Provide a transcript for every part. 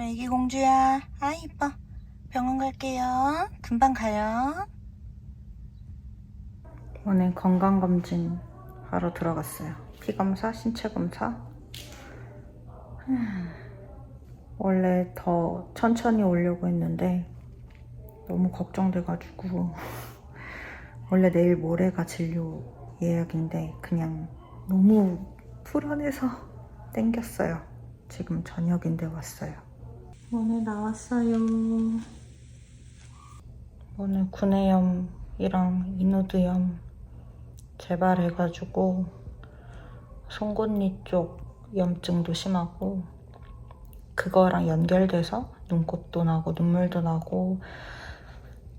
애기 공주야. 아, 이뻐. 병원 갈게요. 금방 가요. 오늘 건강검진 하러 들어갔어요. 피검사, 신체검사. 원래 더 천천히 오려고 했는데 너무 걱정돼가지고 원래 내일 모레가 진료 예약인데 그냥 너무 불안해서 땡겼어요. 지금 저녁인데 왔어요. 오늘 나왔어요. 오늘 구내염이랑 인후두염 재발해가지고 송곳니 쪽 염증도 심하고 그거랑 연결돼서 눈곱도 나고 눈물도 나고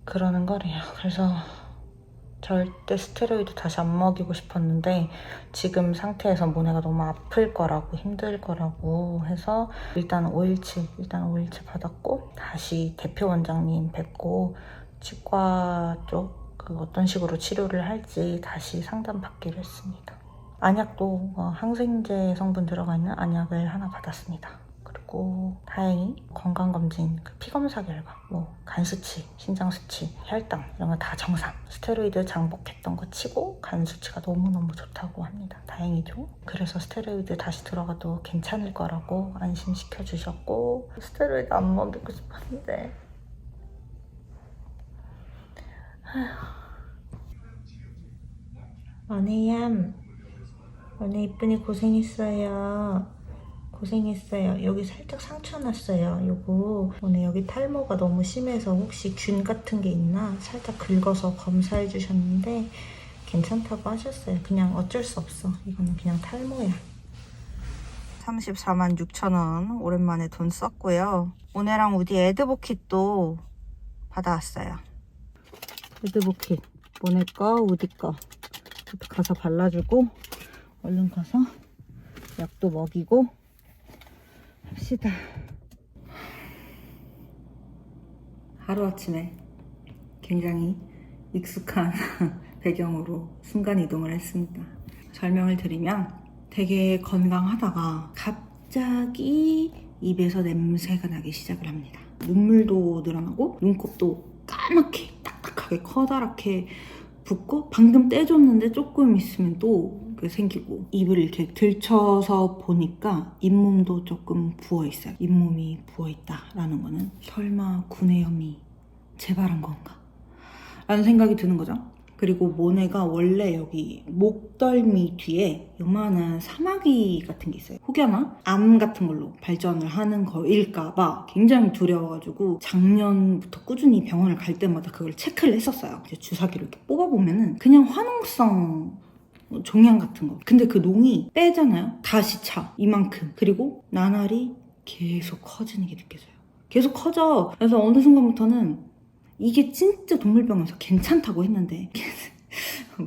그러는 거래요. 그래서 절대 스테로이드 다시 안 먹이고 싶었는데 지금 상태에서 모네가 너무 아플 거라고 힘들 거라고 해서 일단 5일치 받았고 다시 대표 원장님 뵙고 치과 쪽 그 어떤 식으로 치료를 할지 다시 상담받기로 했습니다. 안약도 항생제 성분 들어가 있는 안약을 하나 받았습니다. 그리고 다행히 건강검진, 피검사 결과, 간 수치, 신장 수치, 혈당 이런 거 다 정상. 스테로이드 장복했던 거 치고 간 수치가 너무너무 좋다고 합니다. 다행이죠. 그래서 스테로이드 다시 들어가도 괜찮을 거라고 안심시켜 주셨고 스테로이드 안 먹이고 싶었는데 언니얌, 오늘 이쁜이 고생했어요. 여기 살짝 상처 났어요. 요거 오늘 여기 탈모가 너무 심해서 혹시 균 같은 게 있나 살짝 긁어서 검사해 주셨는데 괜찮다고 하셨어요. 그냥 어쩔 수 없어. 이거는 그냥 탈모야. 34만 6천 원 오랜만에 돈 썼고요. 오늘랑 우디 에드보킷도 받아왔어요. 에드보킷 모네 거, 우디 거 가서 발라주고 얼른 가서 약도 먹이고 합시다. 하루아침에 굉장히 익숙한 배경으로 순간이동을 했습니다. 설명을 드리면 되게 건강하다가 갑자기 입에서 냄새가 나기 시작을 합니다. 눈물도 늘어나고 눈곱도 까맣게 딱딱하게 커다랗게 붓고 방금 떼줬는데 조금 있으면 또 생기고 입을 이렇게 들쳐서 보니까 잇몸도 조금 부어있어요. 잇몸이 부어있다라는 거는 설마 구내염이 재발한 건가? 라는 생각이 드는 거죠. 그리고 모네가 원래 여기 목덜미 뒤에 요만한 사마귀 같은 게 있어요. 혹여나 암 같은 걸로 발전을 하는 거일까봐 굉장히 두려워가지고 작년부터 꾸준히 병원을 갈 때마다 그걸 체크를 했었어요. 이제 주사기로 이렇게 뽑아보면은 그냥 화농성 종양 같은 거. 근데 그 농이 빼잖아요. 다시 차. 이만큼. 그리고 나날이 계속 커지는 게 느껴져요. 계속 커져. 그래서 어느 순간부터는 이게 진짜 동물병원에서 괜찮다고 했는데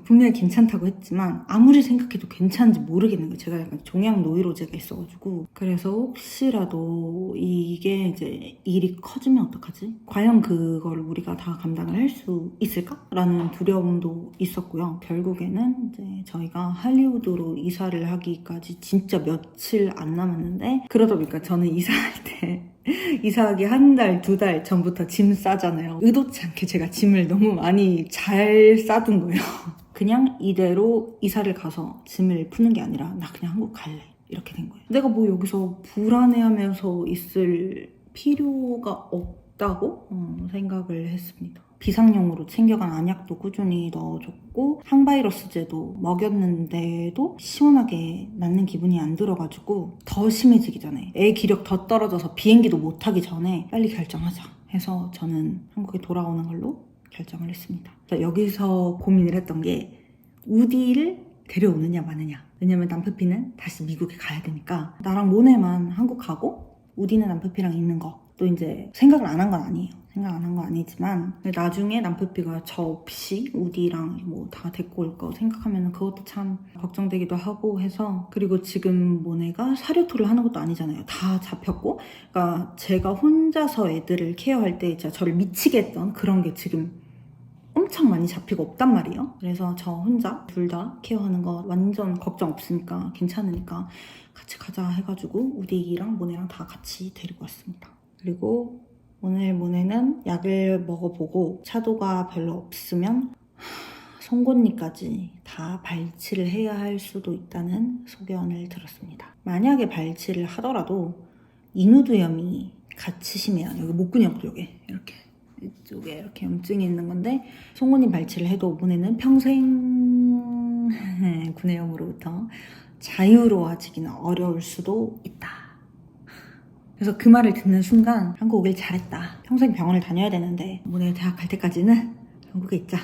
분명히 괜찮다고 했지만 아무리 생각해도 괜찮은지 모르겠는 거예요. 제가 약간 종양 노이로제가 있어가지고. 그래서 혹시라도 이게 이제 일이 커지면 어떡하지? 과연 그걸 우리가 다 감당을 할 수 있을까? 라는 두려움도 있었고요. 결국에는 이제 저희가 할리우드로 이사를 하기까지 진짜 며칠 안 남았는데 그러다 보니까 저는 이사할 때 이사하기 한 달, 두 달 전부터 짐 싸잖아요. 의도치 않게 제가 짐을 너무 많이 잘 싸둔 거예요. 그냥 이대로 이사를 가서 짐을 푸는 게 아니라 나 그냥 한국 갈래. 이렇게 된 거예요. 내가 뭐 여기서 불안해하면서 있을 필요가 없다고 생각을 했습니다. 비상용으로 챙겨간 안약도 꾸준히 넣어줬고 항바이러스제도 먹였는데도 시원하게 낫는 기분이 안 들어가지고 더 심해지기 전에 애 기력 더 떨어져서 비행기도 못 타기 전에 빨리 결정하자 해서 저는 한국에 돌아오는 걸로 결정을 했습니다. 여기서 고민을 했던 게 우디를 데려오느냐 마느냐. 왜냐면 남프피는 다시 미국에 가야 되니까 나랑 모네만 한국 가고 우디는 남프피랑 있는 거 또 이제 생각을 안 한 건 아니에요. 생각 안 한 건 아니지만 나중에 남프피가 저 없이 우디랑 뭐 다 데리고 올 거 생각하면 그것도 참 걱정되기도 하고 해서 그리고 지금 모네가 사료토를 하는 것도 아니잖아요. 다 잡혔고 그러니까 제가 혼자서 애들을 케어할 때 진짜 저를 미치게 했던 그런 게 지금 엄청 많이 잡히고 없단 말이에요. 그래서 저 혼자 둘 다 케어하는 거 완전 걱정 없으니까 괜찮으니까 같이 가자 해가지고 우디랑 모네랑 다 같이 데리고 왔습니다. 그리고 오늘 모네는 약을 먹어보고 차도가 별로 없으면 송곳니까지 다 발치를 해야 할 수도 있다는 소견을 들었습니다. 만약에 발치를 하더라도 인후두염이 같이 심해요. 여기 목근육 쪽에 이렇게 이쪽에 이렇게 염증이 있는 건데 송곳니 발치를 해도 모네는 평생 구내염으로부터 자유로워지기는 어려울 수도 있다. 그래서 그 말을 듣는 순간 한국 오길 잘했다. 평생 병원을 다녀야 되는데 모네 대학 갈 때까지는 한국에 있자.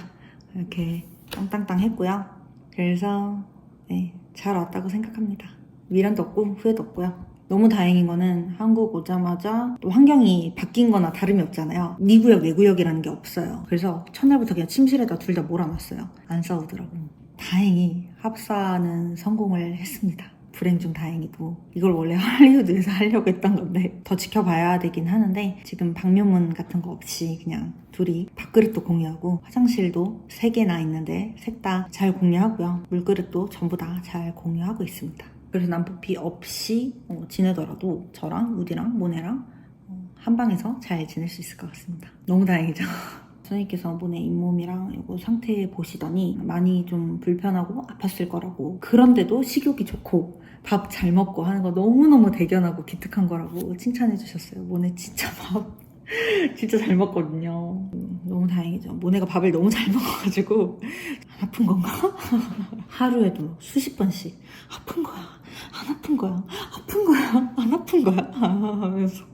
이렇게 땅땅땅 했고요. 그래서 네, 잘 왔다고 생각합니다. 미련도 없고 후회도 없고요. 너무 다행인 거는 한국 오자마자 또 환경이 바뀐 거나 다름이 없잖아요. 네 구역 내 구역이라는 게 없어요. 그래서 첫날부터 그냥 침실에다 둘 다 몰아놨어요. 안 싸우더라고. 다행히 합사는 성공을 했습니다. 불행 중 다행이고. 이걸 원래 할리우드에서 하려고 했던 건데 더 지켜봐야 되긴 하는데 지금 방묘문 같은 거 없이 그냥 둘이 밥그릇도 공유하고 화장실도 3개나 있는데 셋 다 잘 공유하고요. 물그릇도 전부 다 잘 공유하고 있습니다. 그래서 난폭비 없이 지내더라도 저랑 우디랑 모네랑 한 방에서 잘 지낼 수 있을 것 같습니다. 너무 다행이죠. 선생님께서 모네 잇몸이랑 이거 상태 보시더니 많이 좀 불편하고 아팠을 거라고, 그런데도 식욕이 좋고 밥 잘 먹고 하는 거 너무너무 대견하고 기특한 거라고 칭찬해 주셨어요. 모네 진짜 밥 진짜 잘 먹거든요. 너무 다행이죠. 모네가 밥을 너무 잘 먹어가지고 안 아픈 건가? 하루에도 수십 번씩 아픈 거야, 안 아픈 거야, 아픈 거야, 안 아픈 거야 하면서.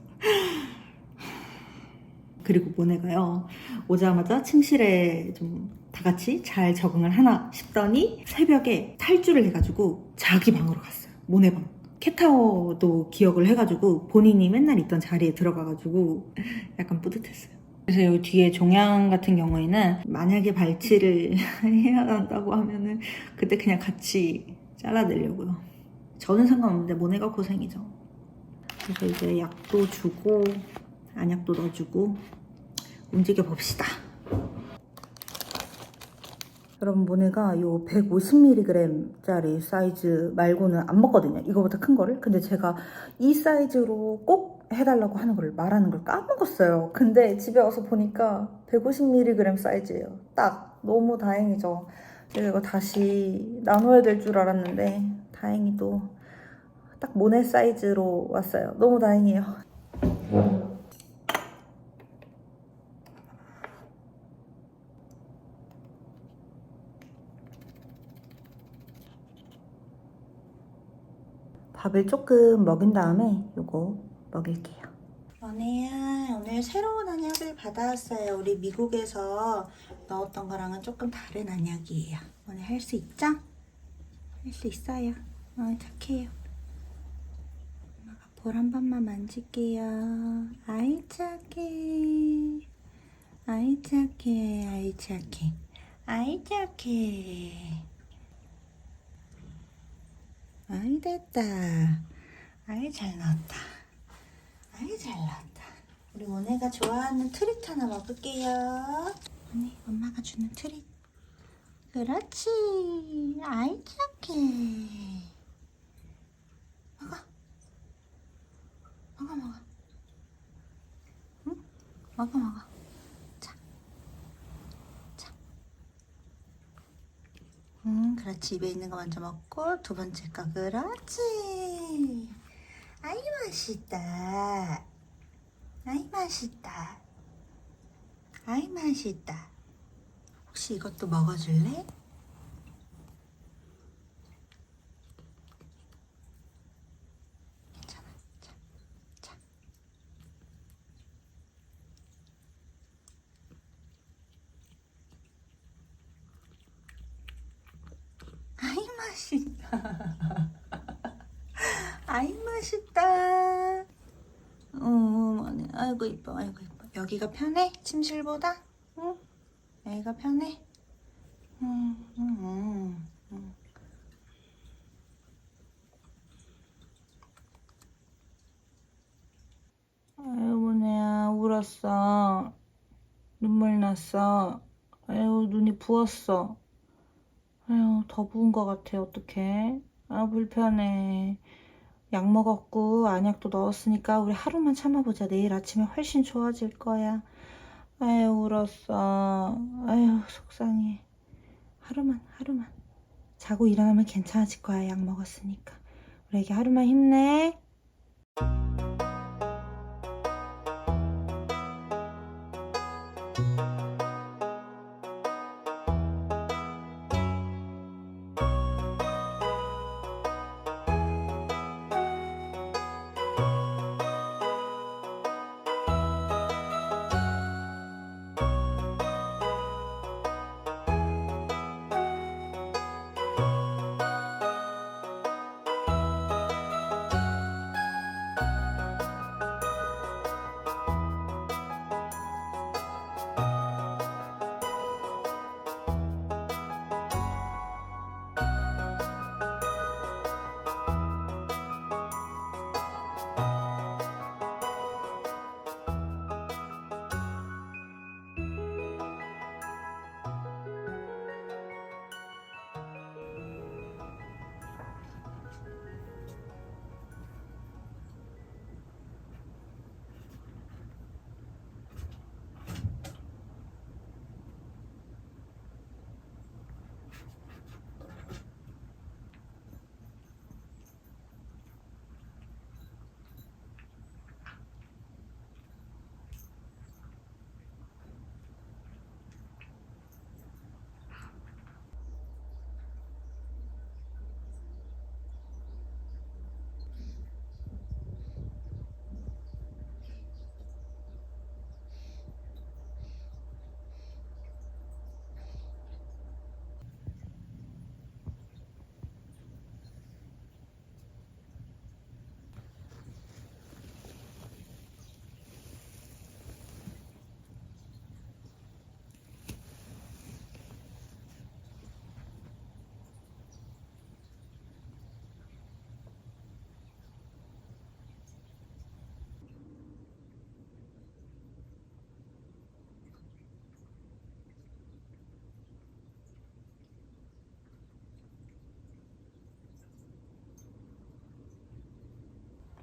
그리고 모네가요, 오자마자 침실에 좀 다 같이 잘 적응을 하나 싶더니 새벽에 탈주를 해가지고 자기 방으로 갔어요. 모네 방. 캣타워도 기억을 해가지고 본인이 맨날 있던 자리에 들어가가지고 약간 뿌듯했어요. 그래서 여기 뒤에 종양 같은 경우에는 만약에 발치를 해야 한다고 하면은 그때 그냥 같이 잘라내려고요. 저는 상관없는데 모네가 고생이죠. 그래서 이제 약도 주고 안약도 넣어주고 움직여 봅시다. 여러분, 모네가 요 150mg짜리 사이즈 말고는 안 먹거든요. 이거보다 큰 거를. 근데 제가 이 사이즈로 꼭 해달라고 하는 걸 말하는 걸 까먹었어요. 근데 집에 와서 보니까 150mg 사이즈예요. 딱. 너무 다행이죠. 제가 이거 다시 나눠야 될 줄 알았는데 다행히 또 딱 모네 사이즈로 왔어요. 너무 다행이에요. 밥을 조금 먹은 다음에 요거 먹일게요. 연애야, 오늘 새로운 안약을 받아왔어요. 우리 미국에서 넣었던 거랑은 조금 다른 안약이에요. 오늘 할 수 있죠? 할 수 있어요. 착해요. 엄마가 볼 한 번만 만질게요. 아이 착해. 아이 착해. 아이 착해. 아이 착해. 아이 됐다. 아이 잘 나왔다. 아이 잘 나왔다. 우리 모네가 좋아하는 트릿 하나 먹을게요. 모네, 엄마가 주는 트릿. 그렇지. 아이 착해. 먹어. 먹어 먹어. 응? 먹어 먹어. 자. 자. 그렇지. 입에 있는 거 먼저 먹고 두 번째 거. 그렇지. 아이 맛있다. 아이 맛있다. 아이 맛있다. 혹시 이것도 먹어줄래? 괜찮아. 자, 자. 아이 맛있다. 아이 맛있다. 아이고 이뻐, 아이고 이뻐. 여기가 편해? 침실보다? 응? 여기가 편해? 아유, 모네야, 울었어. 눈물 났어. 아유, 눈이 부었어. 아유, 더 부은 것 같아. 어떡해? 아, 불편해. 약 먹었고 안약도 넣었으니까 우리 하루만 참아보자. 내일 아침에 훨씬 좋아질 거야. 아유, 울었어. 아유, 속상해. 하루만. 자고 일어나면 괜찮아질 거야. 약 먹었으니까. 우리 애기 하루만 힘내.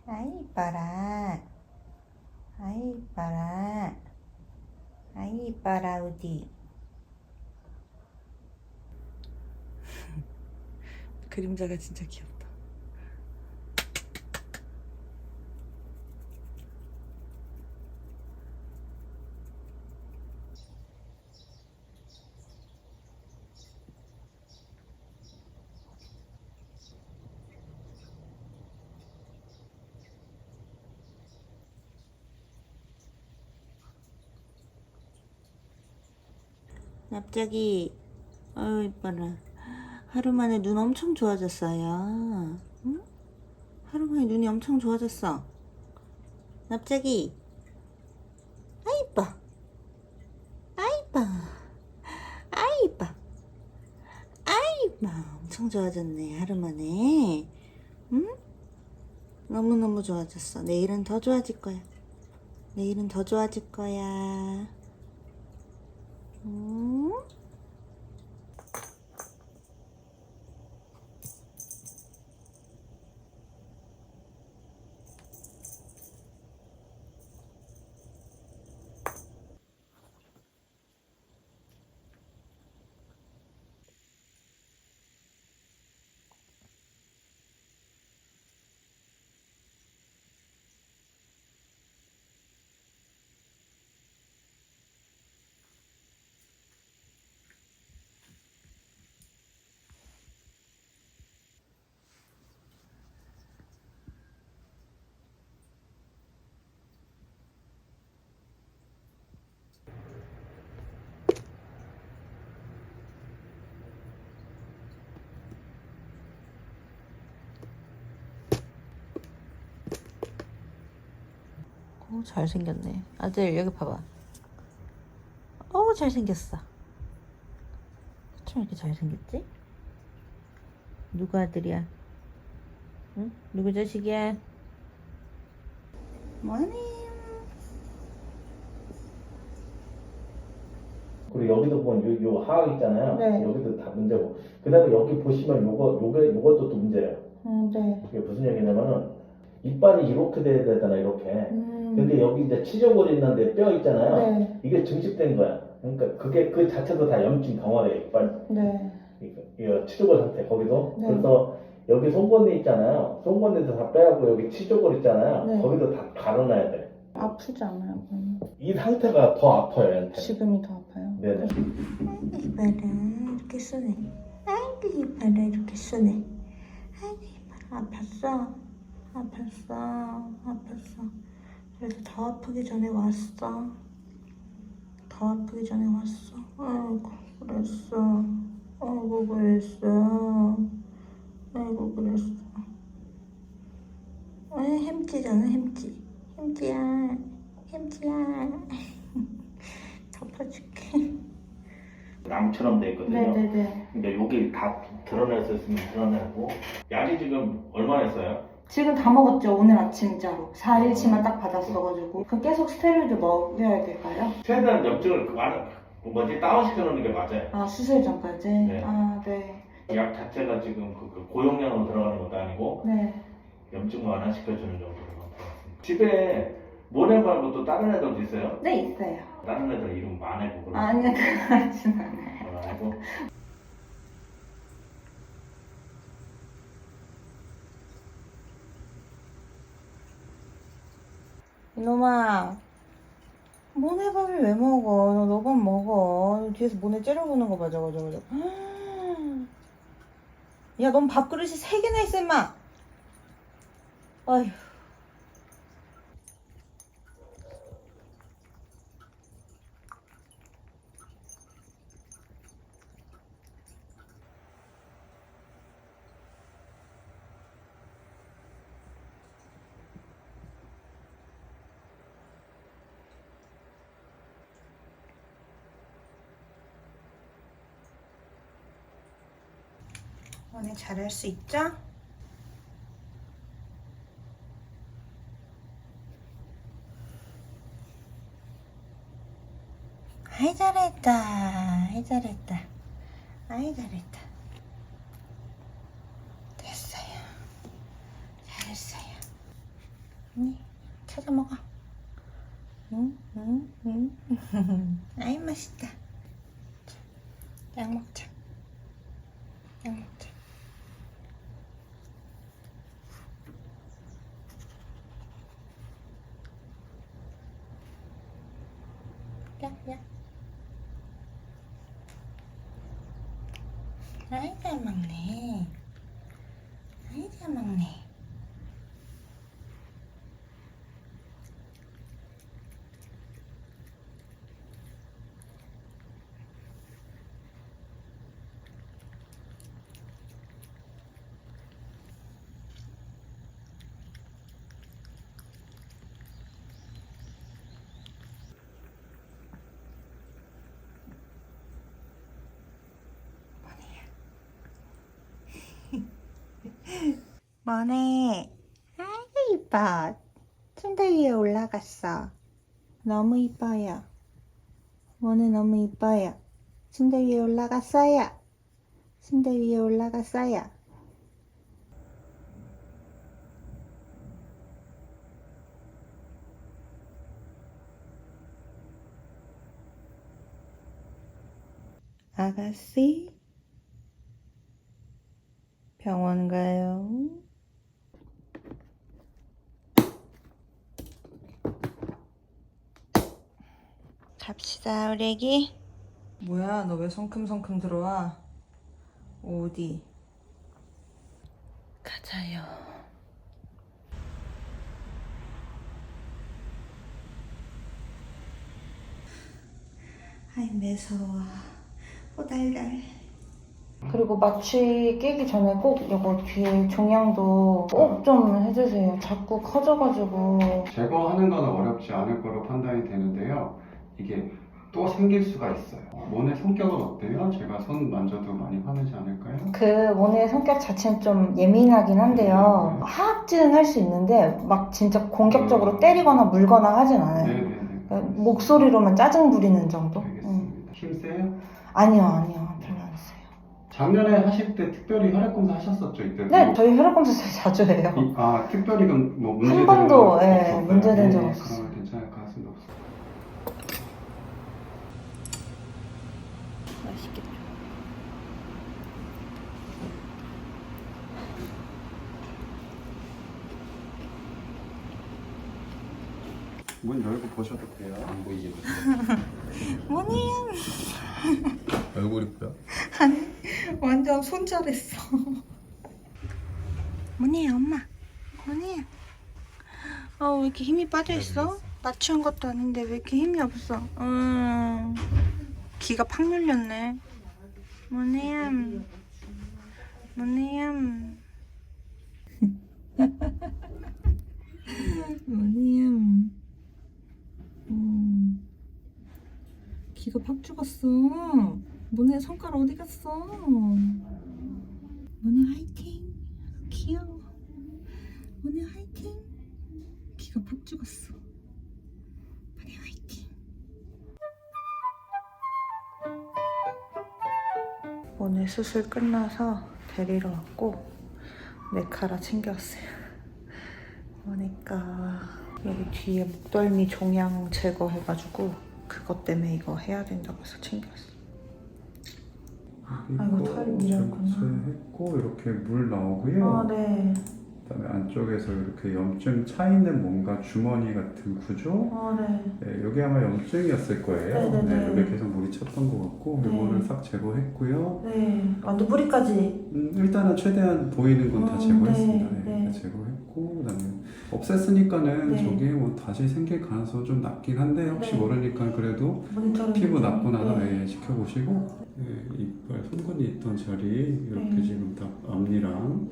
아이 이뻐라. 아이 이뻐라. 아이 이뻐라 우디. 그림자가 진짜 귀엽다. 납작이, 아유 이뻐라. 하루 만에 눈 엄청 좋아졌어요. 응? 하루 만에 눈이 엄청 좋아졌어. 납작이, 아 이뻐. 아 이뻐. 아 이뻐. 아 이뻐. 엄청 좋아졌네 하루 만에. 응? 너무너무 좋아졌어. 내일은 더 좋아질 거야. 내일은 더 좋아질 거야. 응? 잘생겼네. 아들 여기 봐봐. 잘생겼어. 참 이렇게 잘생겼지? 누구 아들이야? 응? 누구 자식이야? 뭐니? 그리고 여기도 보면 요 하악 있잖아요. 네. 여기도 다 문제고. 그 다음에 여기 보시면 요것도 또 문제예요. 네. 이게 무슨 얘기냐면은 이빨이 이렇게 돼야 되잖아, 이렇게. 근데 여기 이제 치조골 있는데 뼈 있잖아요. 네. 이게 증식된 거야. 그러니까 그게 그 자체도 다 염증 덩어리야, 이빨. 네. 이거 치조골 상태 거기도. 네. 그래서 여기 송곳니 있잖아요. 송곳니도 다 빼고 여기 치조골 있잖아요. 네. 거기도 다 갈아놔야 돼. 아프지 않아요? 그러면? 이 상태가 더 아파요, 얘한테. 지금이 더 아파요? 네네. 이빨을 이렇게 쓰네. 아이고 이빨을 이렇게 쓰네. 아이고 이빨 아팠어. 아팠어. 그래도 더 아프기 전에 왔어. 더 아프기 전에 왔어. 아이고 그랬어. 아이고 그랬어. 아이고 그랬어. 햄찌잖아 햄찌. 햄찌야. 덮어줄게. 낭처럼 돼 있거든요. 네네네. 근데 여기 다 드러낼 수 있으면 드러내고. 약이 지금 얼마나 했어요? 지금 다 먹었죠. 오늘 아침자로 4일치만 딱 받았어가지고. 그럼 계속 스테로이드 먹여야 될까요? 최대한 염증을 다운시켜 놓는 게 맞아요. 아, 수술 전까지? 네. 아, 네. 약 자체가 지금 그 고용량으로 들어가는 것도 아니고 네. 염증 완화시켜주는 정도로 들어갔습니다. 집에 모네 말고 또 다른 애들도 있어요? 네, 있어요. 다른 애들 이름 많애고 그런 아니요, 그러진 않아요. 거 아니고. 이놈아, 모네밥을 왜 먹어? 너 밥 먹어. 뒤에서 모네 째려보는 거 봐, 저거. 야, 넌 밥그릇이 3개나 있어, 임마! 아휴. 오늘 잘할 수 있죠? 아이 잘했다. 됐어요. 잘했어요. 찾아 먹어. 응. 아이 맛있다. 약 먹자. 야. 아이 잘 먹네. 뭐네? 아이고 이뻐. 침대 위에 올라갔어. 너무 이뻐요. 뭐네 너무 이뻐요. 침대 위에 올라갔어요. 아가씨? 병원 가요? 갑시다, 우리 애기. 뭐야, 너 왜 성큼성큼 들어와? 어디? 가자요. 아이, 매서워. 호달달. 그리고 마취 끼기 전에 꼭 이거 뒤에 종양도 꼭 좀 해주세요. 자꾸 커져가지고. 제거하는 건 어렵지 않을 거로 판단이 되는데요. 이게 또 생길 수가 있어요. 모네 성격은 어때요? 제가 손 만져도 많이 화내지 않을까요? 그 모네 성격 자체는 좀 예민하긴 한데요. 하악질은 할 수 있는데 막 진짜 공격적으로 때리거나 물거나 하진 않아요. 네네네. 그러니까 목소리로만 짜증 부리는 정도? 알겠습니다. 힘 세요? 아니요, 별로 안 써요. 작년에 하실 때 특별히 혈액검사 하셨었죠? 이때도? 네, 저희 혈액검사 자주 해요. 특별히 그럼 뭐 문제된 한 번도, 건 예, 없었어요? 문제된 적 네, 없었어요. 그러면 괜찮을 것 같습니다. 맛있겠다. 문 열고 보셔도 돼요. 안 보이게. 뭐니? 얼굴이 보여? 완전 손절했어. 뭐니 엄마? 뭐니? 왜 이렇게 힘이 빠져 있어? 맞춘 것도 아닌데 왜 이렇게 힘이 없어? 기가 팍 눌렸네. 뭐니야? 뭐니야? 뭐니야? 기가 팍 죽었어. 모네 손가락 어디 갔어? 모네 화이팅. 귀여워. 모네 화이팅. 기가 팍 죽었어. 모네 화이팅. 오늘 수술 끝나서 데리러 왔고 네카라 챙겨왔어요. 그러니까 여기 뒤에 목덜미 종양 제거해가지고 그것 때문에 이거 해야 된다고 해서 챙겼어. 아이고 털이 밀렸구나. 했고 이렇게 물 나오고요. 네. 그다음에 안쪽에서 이렇게 염증 차 있는 뭔가 주머니 같은 구조. 네. 네, 여기 아마 염증이었을 거예요. 네네네. 네, 여기 계속 물이 찼던 것 같고 네. 이거를 싹 제거했고요. 네. 완전 뿌리까지. 일단은 최대한 보이는 건 다 제거했습니다. 네, 네, 네. 제거했고 그다음에 없앴으니까는 네. 저게 뭐 다시 생길 가능성 좀 낮긴 한데 혹시 네. 모르니까 그래도 모니터링 피부 좀. 낫고 나서 네. 지켜보시고 이빨 손근이 있던 자리 이렇게 네. 지금 다 앞니랑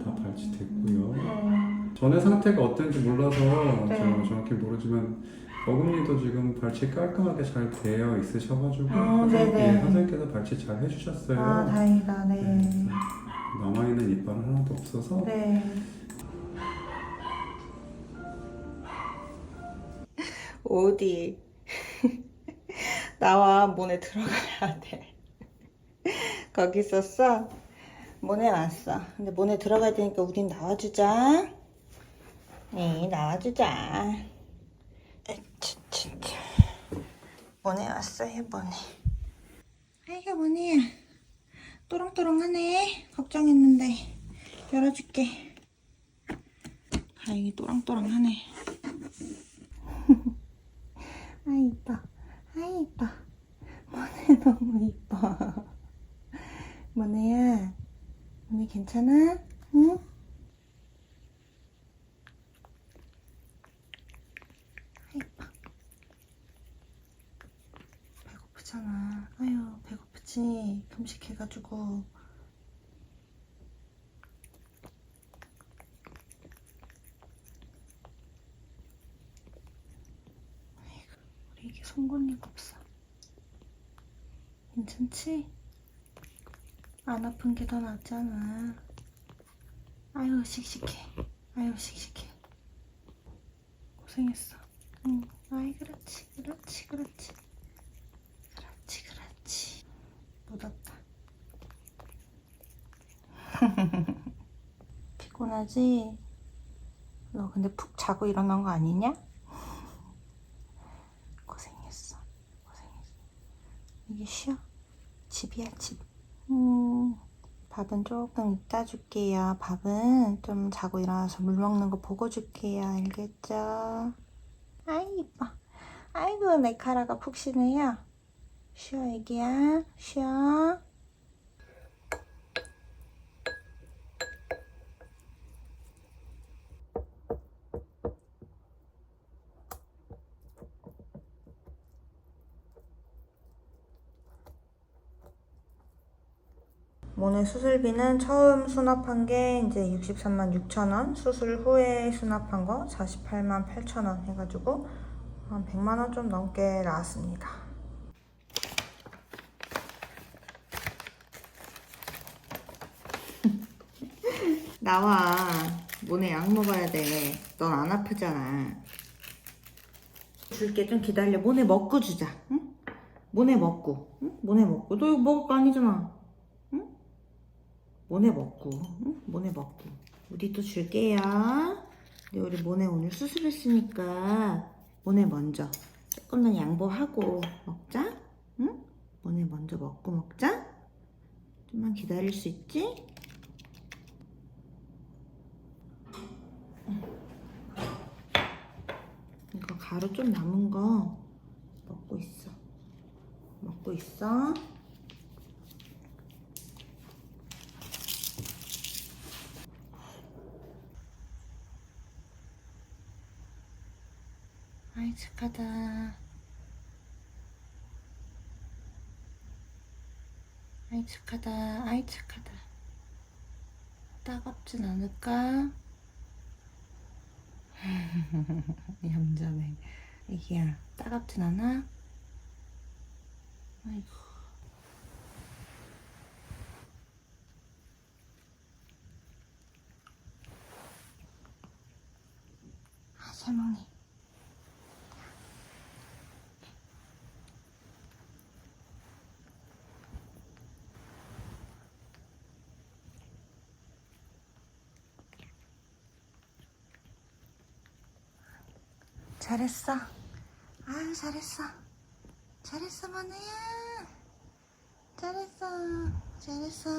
다 발치됐고요. 네. 전에 상태가 어땠는지 몰라서 네. 제가 정확히 모르지만 어금니도 지금 발치 깔끔하게 잘 되어 있으셔가지고 네네. 선생님께서 발치 잘 해주셨어요. 아 다행이다. 네. 네. 남아있는 이빨은 하나도 없어서 네. 어디? 나와 모네 들어가야 돼. 거기 있었어? 모네 왔어. 근데 모네 들어가야 되니까 우린 나와주자. 네, 나와주자. 모네 왔어요, 모네. 아이고, 모네야. 또랑또랑하네. 걱정했는데. 열어줄게. 다행히 또랑또랑하네. 아, 이뻐. 아, 이뻐. 모네 너무 이뻐. 모네야. 모네 괜찮아? 응? 이뻐. 배고프잖아. 아유, 배고프지? 금식해가지고. 아이고, 우리 이게 송곳니가 없어. 괜찮지? 안 아픈 게 더 낫잖아. 아유, 씩씩해. 아유, 씩씩해. 고생했어. 응. 아이, 그렇지. 그렇지. 그렇지. 그렇지. 그렇지. 묻었다. 피곤하지? 너 근데 푹 자고 일어난 거 아니냐? 고생했어. 고생했어. 이게 쉬어? 집이야, 집. 밥은 조금 이따 줄게요. 밥은 좀 자고 일어나서 물 먹는 거 보고 줄게요. 알겠죠? 아이, 이뻐. 아이고, 내 카라가 푹 쉬네요. 쉬어, 애기야. 쉬어. 모네 수술비는 처음 수납한 게 이제 63만 6천 원, 수술 후에 수납한 거 48만 8천 원 해가지고 한 100만 원 좀 넘게 나왔습니다. 나와. 모네 약 먹어야 돼. 넌 안 아프잖아. 줄게. 좀 기다려. 모네 먹고 주자. 응? 모네 먹고. 응? 모네 먹고. 너 이거 먹을 거 아니잖아. 응? 모네 먹고, 응? 모네 먹고. 우리도 줄게요. 근데 우리 모네 오늘 수술했으니까 모네 먼저 조금만 양보하고 먹자. 응? 모네 먼저 먹고 먹자. 좀만 기다릴 수 있지? 이거 가루 좀 남은 거 먹고 있어. 먹고 있어. 아이 착하다. 아이 착하다. 아이 착하다. 따갑진 않을까? 얌전해. 애기야, 따갑진 않아? 아이고. 아, 잘 먹네. 잘했어. 아유, 잘했어. 잘했어, 마누야. 잘했어. 잘했어.